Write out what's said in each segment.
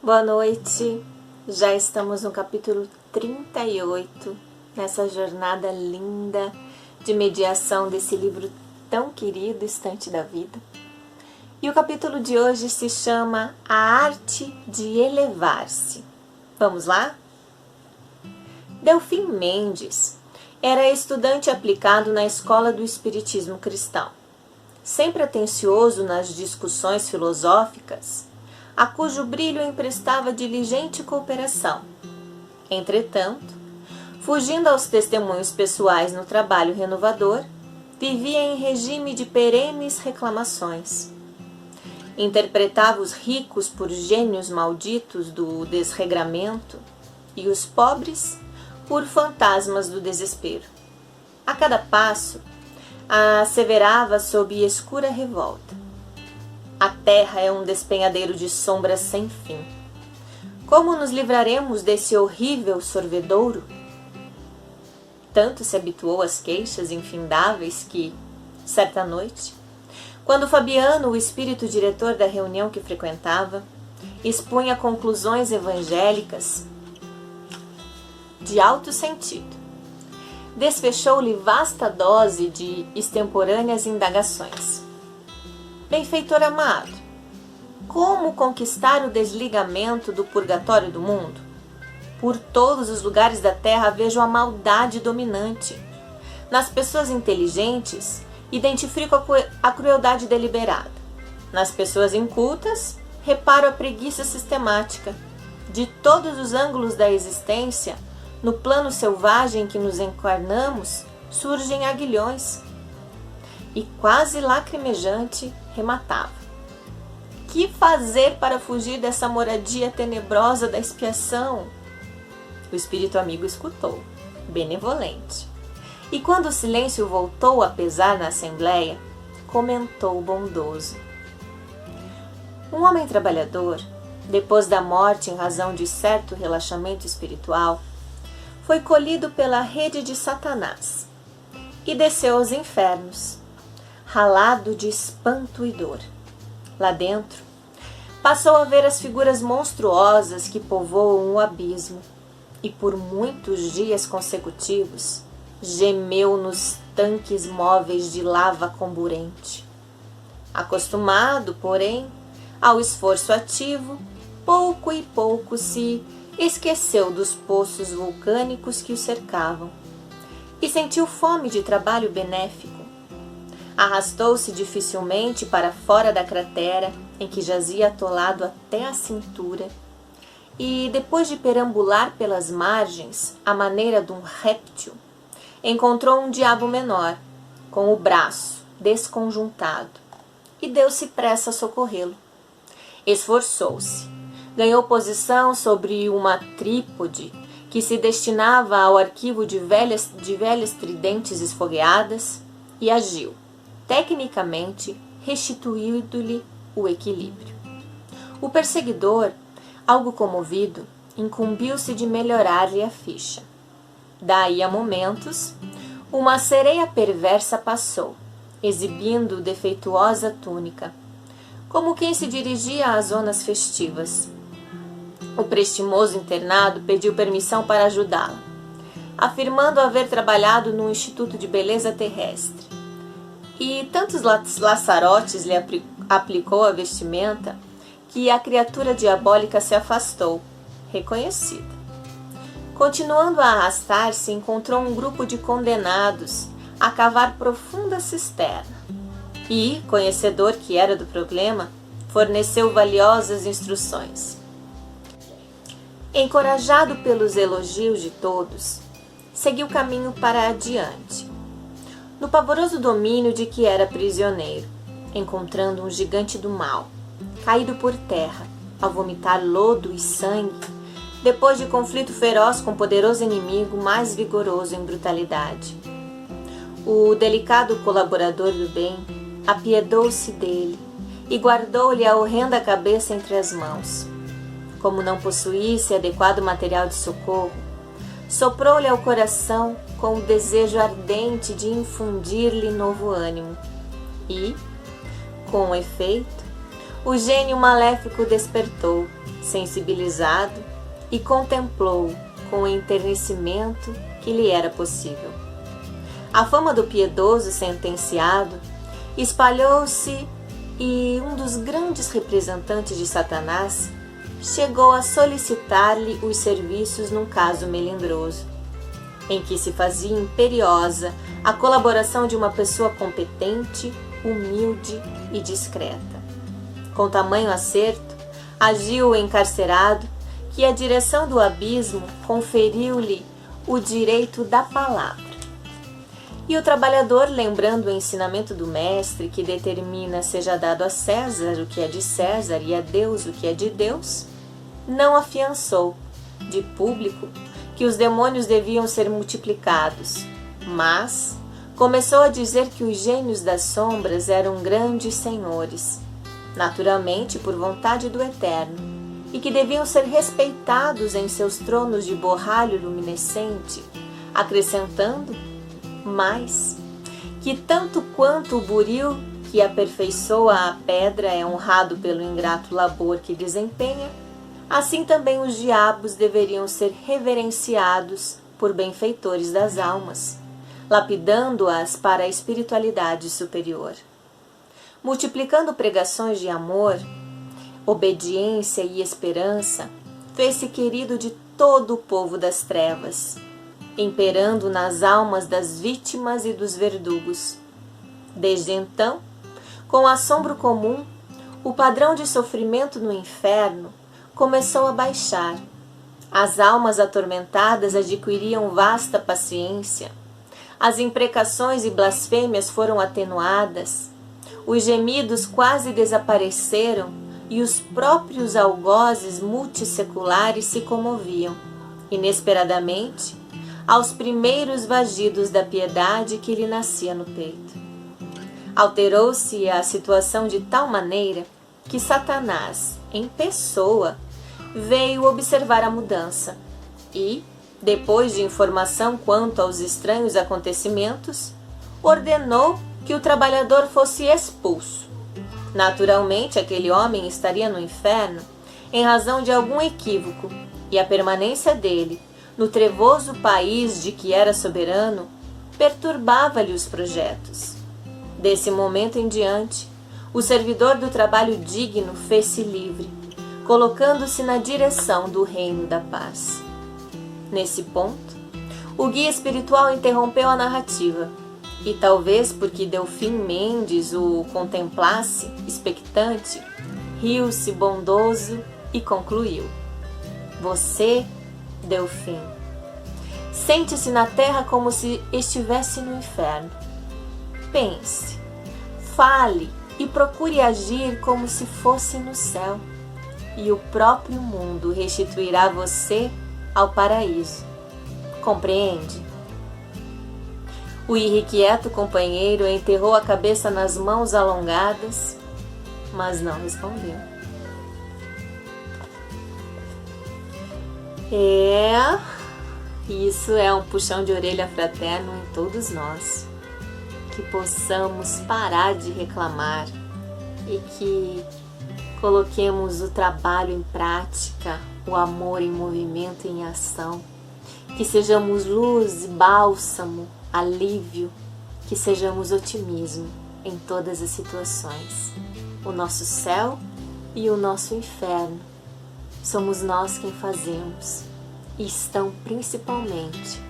Boa noite, já estamos no capítulo 38, nessa jornada linda de mediação desse livro tão querido, Estante da Vida. E o capítulo de hoje se chama A Arte de Elevar-se. Vamos lá? Delfim Mendes era estudante aplicado na Escola do Espiritismo Cristão. Sempre atencioso nas discussões filosóficas, a cujo brilho emprestava diligente cooperação. Entretanto, fugindo aos testemunhos pessoais no trabalho renovador, vivia em regime de perenes reclamações. Interpretava os ricos por gênios malditos do desregramento e os pobres por fantasmas do desespero. A cada passo, asseverava sob escura revolta: a terra é um despenhadeiro de sombras sem fim. Como nos livraremos desse horrível sorvedouro? Tanto se habituou às queixas infindáveis que, certa noite, quando Fabiano, o espírito diretor da reunião que frequentava, expunha conclusões evangélicas de alto sentido, desfechou-lhe vasta dose de extemporâneas indagações. Benfeitor amado, como conquistar o desligamento do purgatório do mundo? Por todos os lugares da terra vejo a maldade dominante. Nas pessoas inteligentes, identifico a crueldade deliberada. Nas pessoas incultas, reparo a preguiça sistemática. De todos os ângulos da existência, no plano selvagem em que nos encarnamos, surgem aguilhões. E quase lacrimejante, rematava: que fazer para fugir dessa moradia tenebrosa da expiação? O espírito amigo escutou, benevolente. E quando o silêncio voltou a pesar na assembleia, comentou bondoso: um homem trabalhador, depois da morte em razão de certo relaxamento espiritual, foi colhido pela rede de Satanás e desceu aos infernos, ralado de espanto e dor. Lá dentro, passou a ver as figuras monstruosas que povoam o abismo e por muitos dias consecutivos gemeu nos tanques móveis de lava comburente. Acostumado, porém, ao esforço ativo, pouco e pouco se esqueceu dos poços vulcânicos que o cercavam e sentiu fome de trabalho benéfico. Arrastou-se dificilmente para fora da cratera em que jazia atolado até a cintura e, depois de perambular pelas margens à maneira de um réptil, encontrou um diabo menor, com o braço desconjuntado, e deu-se pressa a socorrê-lo. Esforçou-se, ganhou posição sobre uma trípode que se destinava ao arquivo de velhas tridentes esfogueadas e agiu, tecnicamente, restituindo-lhe o equilíbrio. O perseguidor, algo comovido, incumbiu-se de melhorar-lhe a ficha. Daí a momentos, uma sereia perversa passou, exibindo defeituosa túnica, como quem se dirigia às zonas festivas. O prestimoso internado pediu permissão para ajudá-la, afirmando haver trabalhado no Instituto de Beleza Terrestre. E tantos laçarotes lhe aplicou a vestimenta que a criatura diabólica se afastou, reconhecida. Continuando a arrastar-se, encontrou um grupo de condenados a cavar profunda cisterna e, conhecedor que era do problema, forneceu valiosas instruções. Encorajado pelos elogios de todos, seguiu caminho para adiante, no pavoroso domínio de que era prisioneiro, encontrando um gigante do mal, caído por terra, a vomitar lodo e sangue, depois de conflito feroz com o poderoso inimigo mais vigoroso em brutalidade. O delicado colaborador do bem apiedou-se dele e guardou-lhe a horrenda cabeça entre as mãos. Como não possuísse adequado material de socorro, soprou-lhe ao coração com o desejo ardente de infundir-lhe novo ânimo e, com efeito, o gênio maléfico despertou, sensibilizado, e contemplou com o enternecimento que lhe era possível. A fama do piedoso sentenciado espalhou-se e um dos grandes representantes de Satanás chegou a solicitar-lhe os serviços num caso melindroso, em que se fazia imperiosa a colaboração de uma pessoa competente, humilde e discreta. Com tamanho acerto, agiu o encarcerado que a direção do abismo conferiu-lhe o direito da palavra. E o trabalhador, lembrando o ensinamento do mestre que determina seja dado a César o que é de César e a Deus o que é de Deus, não afiançou de público que os demônios deviam ser multiplicados, mas começou a dizer que os gênios das sombras eram grandes senhores, naturalmente por vontade do Eterno, e que deviam ser respeitados em seus tronos de borralho luminescente, acrescentando mais que tanto quanto o buril que aperfeiçoa a pedra é honrado pelo ingrato labor que desempenha, assim também os diabos deveriam ser reverenciados por benfeitores das almas, lapidando-as para a espiritualidade superior. Multiplicando pregações de amor, obediência e esperança, fez-se querido de todo o povo das trevas, imperando nas almas das vítimas e dos verdugos. Desde então, com assombro comum, o padrão de sofrimento no inferno começou a baixar. As almas atormentadas adquiriam vasta paciência. As imprecações e blasfêmias foram atenuadas. Os gemidos quase desapareceram e os próprios algozes multisseculares se comoviam, inesperadamente, aos primeiros vagidos da piedade que lhe nascia no peito. Alterou-se a situação de tal maneira que Satanás, em pessoa, veio observar a mudança e, depois de informação quanto aos estranhos acontecimentos, ordenou que o trabalhador fosse expulso. Naturalmente, aquele homem estaria no inferno em razão de algum equívoco, e a permanência dele no trevoso país de que era soberano perturbava-lhe os projetos. Desse momento em diante, o servidor do trabalho digno fez-se livre, colocando-se na direção do reino da paz. Nesse ponto, o guia espiritual interrompeu a narrativa, e talvez porque Delfim Mendes o contemplasse, expectante, riu-se bondoso e concluiu: Você, Delfim, sente-se na terra como se estivesse no inferno. Pense, fale e procure agir como se fosse no céu, e o próprio mundo restituirá você ao paraíso. Compreende? O irrequieto companheiro enterrou a cabeça nas mãos alongadas, mas não respondeu. Isso é um puxão de orelha fraterno em todos nós. Que possamos parar de reclamar e que coloquemos o trabalho em prática, o amor em movimento e em ação. Que sejamos luz, bálsamo, alívio, que sejamos otimismo em todas as situações. O nosso céu e o nosso inferno somos nós quem fazemos, e estão principalmente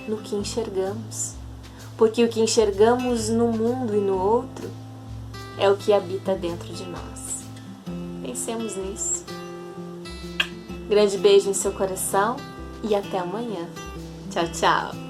no que enxergamos, porque o que enxergamos no mundo e no outro é o que habita dentro de nós. Pensemos nisso. Grande beijo em seu coração e até amanhã. Tchau, tchau!